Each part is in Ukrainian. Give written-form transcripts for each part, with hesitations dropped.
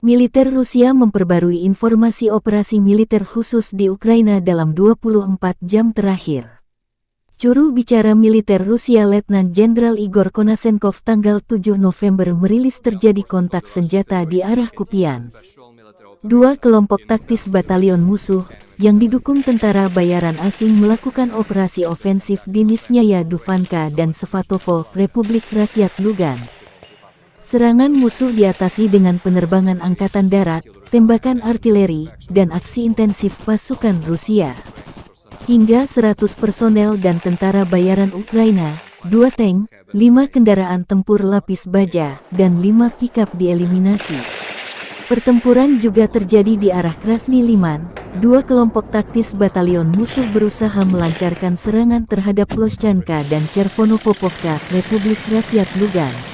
Militer Rusia memperbarui informasi operasi militer khusus di Ukraina dalam 24 jam terakhir. Juru bicara militer Rusia Letnan Jenderal Igor Konashenkov tanggal 7 November merilis terjadi kontak senjata di arah Kupiansk. Dua kelompok taktis batalion musuh yang didukung tentara bayaran asing melakukan operasi ofensif di Nizhnaya Dufanka dan Svatovo, Republik Rakyat Lugansk. Serangan musuh diatasi dengan penerbangan angkatan darat, tembakan artileri, dan aksi intensif pasukan Rusia. Hingga 100 personel dan tentara bayaran Ukraina, 2 tank, 5 kendaraan tempur lapis baja, dan 5 pickup dieliminasi. Pertempuran juga terjadi di arah Krasny Liman. Dua kelompok taktis batalion musuh berusaha melancarkan serangan terhadap Ploshchanka dan Chervonopopovka, Republik Rakyat Lugansk.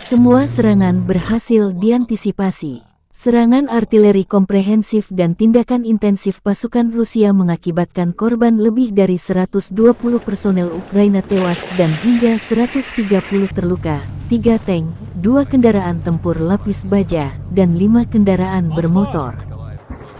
Semua serangan berhasil diantisipasi. Serangan artileri komprehensif dan tindakan intensif pasukan Rusia mengakibatkan korban lebih dari 120 personel Ukraina tewas dan hingga 130 terluka, 3 tank, 2 kendaraan tempur lapis baja, dan 5 kendaraan bermotor.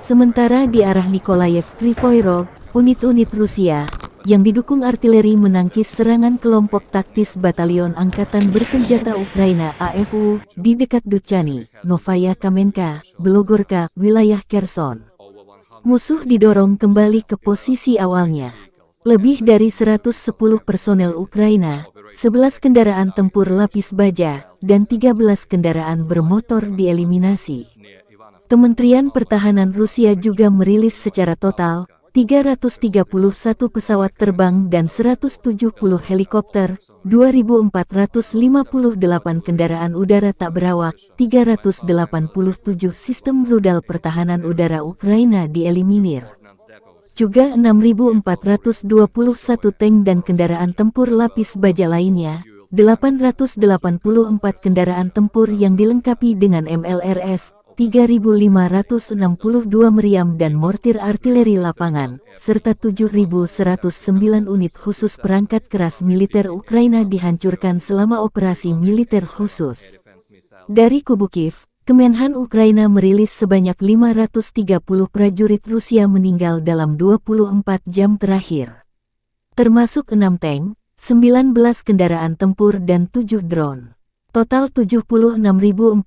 Sementara di arah Nikolaev Krivoy Rog, unit-unit Rusia yang didukung artileri menangkis serangan kelompok taktis batalion angkatan bersenjata Ukraina AFU di dekat Dutchany, Novaya Kamenka, Belogorka, wilayah Kherson. Musuh didorong kembali ke posisi awalnya. Lebih dari 110 personel Ukraina, 11 kendaraan tempur lapis baja, dan 13 kendaraan bermotor dieliminasi. Kementerian Pertahanan Rusia juga merilis secara total 331 pesawat terbang dan 170 helikopter, 2.458 kendaraan udara tak berawak, 387 sistem rudal pertahanan udara Ukraina dieliminir. Juga 6.421 tank dan kendaraan tempur lapis baja lainnya, 884 kendaraan tempur yang dilengkapi dengan MLRS, 3.562 meriam dan mortir artileri lapangan, serta 7.109 unit khusus perangkat keras militer Ukraina dihancurkan selama operasi militer khusus. Dari kubu Kiev, Kemenhan Ukraina merilis sebanyak 530 prajurit Rusia meninggal dalam 24 jam terakhir. Termasuk 6 tank, 19 kendaraan tempur dan 7 drone. Total 76.460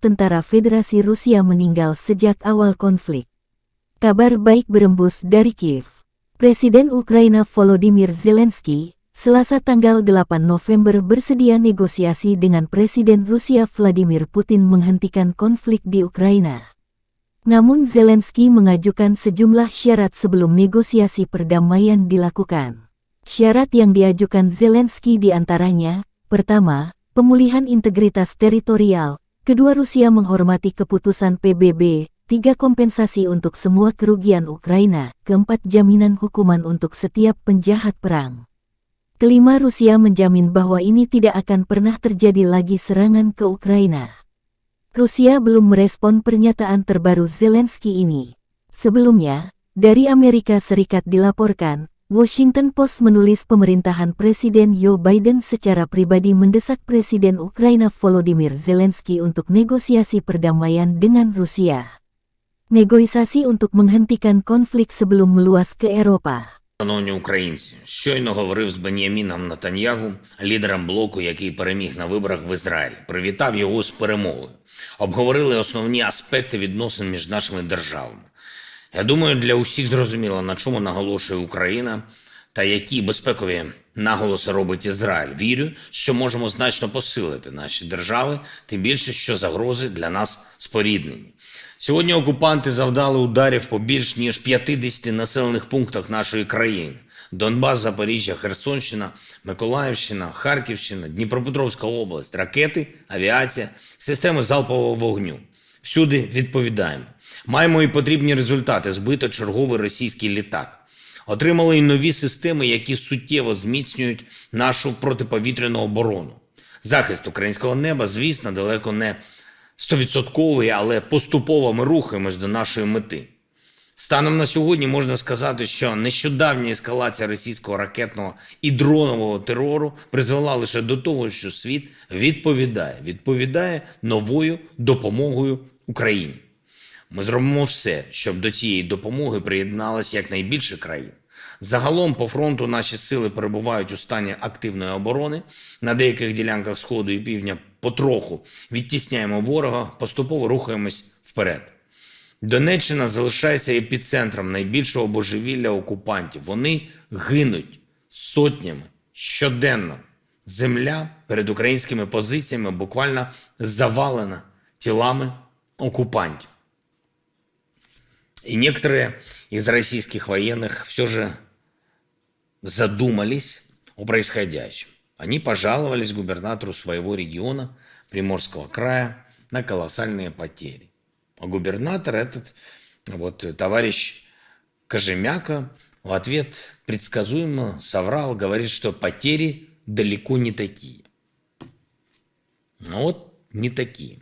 tentara Federasi Rusia meninggal sejak awal konflik. Kabar baik berembus dari Kiev. Presiden Ukraina Volodymyr Zelensky, Selasa tanggal 8 November bersedia negosiasi dengan Presiden Rusia Vladimir Putin menghentikan konflik di Ukraina. Namun Zelensky mengajukan sejumlah syarat sebelum negosiasi perdamaian dilakukan. Syarat yang diajukan Zelensky diantaranya, pertama, pemulihan integritas teritorial, kedua Rusia menghormati keputusan PBB, 3 kompensasi untuk semua kerugian Ukraina, keempat jaminan hukuman untuk setiap penjahat perang. Kelima Rusia menjamin bahwa ini tidak akan pernah terjadi lagi serangan ke Ukraina. Rusia belum merespon pernyataan terbaru Zelensky ini. Sebelumnya, dari Amerika Serikat dilaporkan, Washington Post menulis pemerintahan Presiden Joe Biden secara pribadi mendesak Presiden Ukraina Volodymyr Zelensky untuk negosiasi perdamaian dengan Rusia. Negosiasi untuk menghentikan konflik sebelum meluas ke Eropa. Шановні українці, щойно говорив з Бен'яміном Нетаньягу, лідером блоку, який переміг на виборах в Ізраїль. Привітав його з перемогою. Обговорили основні аспекти відносин між нашими державами. Я думаю, для усіх зрозуміло, на чому наголошує Україна та які безпекові наголоси робить Ізраїль. Вірю, що можемо значно посилити наші держави, тим більше, що загрози для нас споріднені. Сьогодні окупанти завдали ударів по більш ніж 50 населених пунктах нашої країни. Донбас, Запоріжжя, Херсонщина, Миколаївщина, Харківщина, Дніпропетровська область, ракети, авіація, системи залпового вогню. Всюди відповідаємо. Маємо і потрібні результати. Збито черговий російський літак. Отримали і нові системи, які суттєво зміцнюють нашу протиповітряну оборону. Захист українського неба, звісно, далеко не 100%, але поступово ми рухаємось до нашої мети. Станом на сьогодні можна сказати, що нещодавня ескалація російського ракетного і дронового терору призвела лише до того, що світ відповідає новою допомогою Україні. Ми зробимо все, щоб до цієї допомоги приєдналось якнайбільше країн. Загалом по фронту наші сили перебувають у стані активної оборони. На деяких ділянках Сходу і Півдня потроху відтісняємо ворога, поступово рухаємось вперед. Донеччина залишається епіцентром найбільшого божевілля окупантів. Вони гинуть сотнями щоденно. Земля перед українськими позиціями буквально завалена тілами оккупантов. И некоторые из российских военных все же задумались о происходящем. Они пожаловались губернатору своего региона, Приморского края, на колоссальные потери. А губернатор этот, товарищ Кожемяка, в ответ предсказуемо соврал, говорит, что потери далеко не такие. Не такие.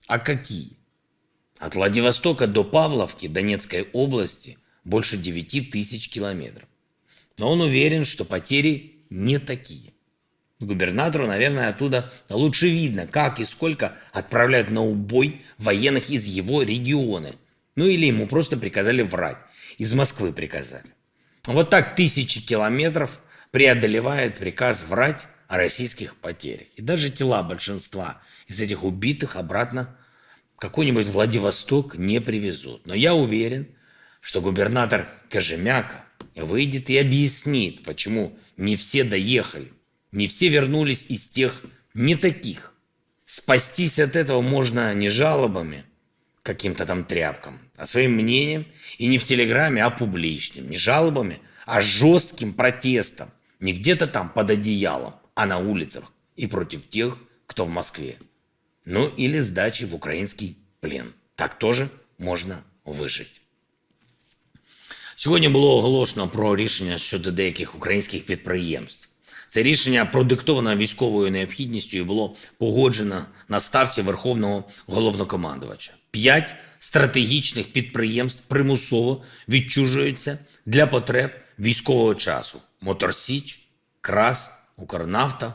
А какие? От Владивостока до Павловки Донецкой области больше 9 тысяч километров. Но он уверен, что потери не такие. Губернатору, наверное, оттуда лучше видно, как и сколько отправляют на убой военных из его региона. Или ему просто приказали врать. Из Москвы приказали. Вот так тысячи километров преодолевает приказ врать о российских потерях. И даже тела большинства из этих убитых обратно в какой-нибудь Владивосток не привезут. Но я уверен, что губернатор Кожемяка выйдет и объяснит, почему не все доехали, не все вернулись из тех не таких. Спастись от этого можно не жалобами, каким-то там тряпкам, а своим мнением, и не в Телеграме, а публичным, не жалобами, а жестким протестом, не где-то там под одеялом, а на улицах и против тех, кто в Москве. Или сдачи в украинский плен. Так тоже можна вижити. Сьогодні було оголошено про рішення щодо деяких українських підприємств. Це рішення продиктовано військовою необхідністю і було погоджено на ставці Верховного Головнокомандувача. 5 стратегічних підприємств примусово відчужуються для потреб військового часу. Моторсіч, КРАС, Укрнафта,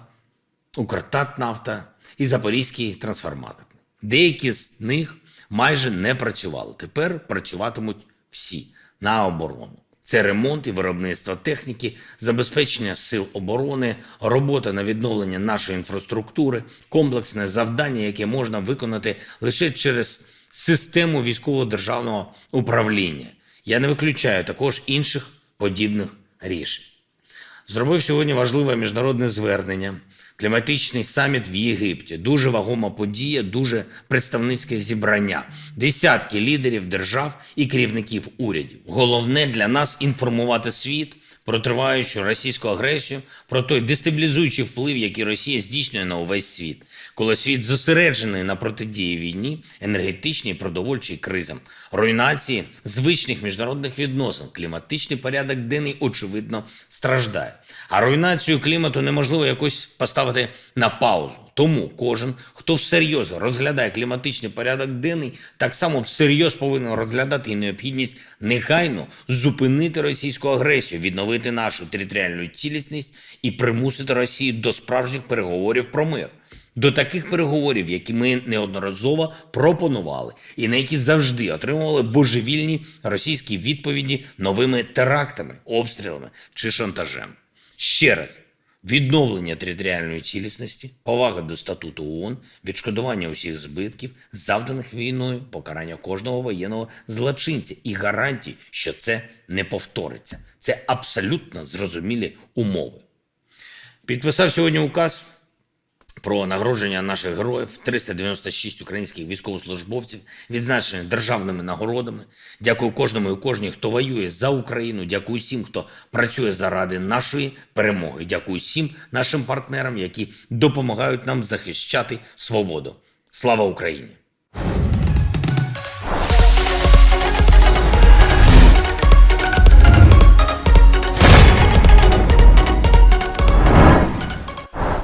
Укртатнафта і Запорізький трансформатор. Деякі з них майже не працювали. Тепер працюватимуть всі на оборону. Це ремонт і виробництво техніки, забезпечення сил оборони, робота на відновлення нашої інфраструктури, комплексне завдання, яке можна виконати лише через систему військового державного управління. Я не виключаю також інших подібних рішень. Зробив сьогодні важливе міжнародне звернення. Кліматичний саміт в Єгипті. Дуже вагома подія, дуже представницьке зібрання. Десятки лідерів держав і керівників урядів. Головне для нас інформувати світ про триваючу російську агресію, про той дестабілізуючий вплив, який Росія здійснює на увесь світ. Коли світ зосереджений на протидії війні, енергетичній і продовольчій кризам, руйнації звичних міжнародних відносин, кліматичний порядок денний, очевидно, страждає. А руйнацію клімату неможливо якось поставити на паузу. Тому кожен, хто всерйоз розглядає кліматичний порядок денний, так само всерйоз повинен розглядати і необхідність негайно зупинити російську агресію, відновити нашу територіальну цілісність і примусити Росію до справжніх переговорів про мир. До таких переговорів, які ми неодноразово пропонували і на які завжди отримували божевільні російські відповіді новими терактами, обстрілами чи шантажем. Ще раз. Відновлення територіальної цілісності, повага до статуту ООН, відшкодування усіх збитків, завданих війною, покарання кожного воєнного злочинця і гарантії, що це не повториться. Це абсолютно зрозумілі умови. Підписав сьогодні указ про нагородження наших героїв, 396 українських військовослужбовців, відзначені державними нагородами. Дякую кожному і кожній, хто воює за Україну. Дякую всім, хто працює заради нашої перемоги. Дякую всім нашим партнерам, які допомагають нам захищати свободу. Слава Україні!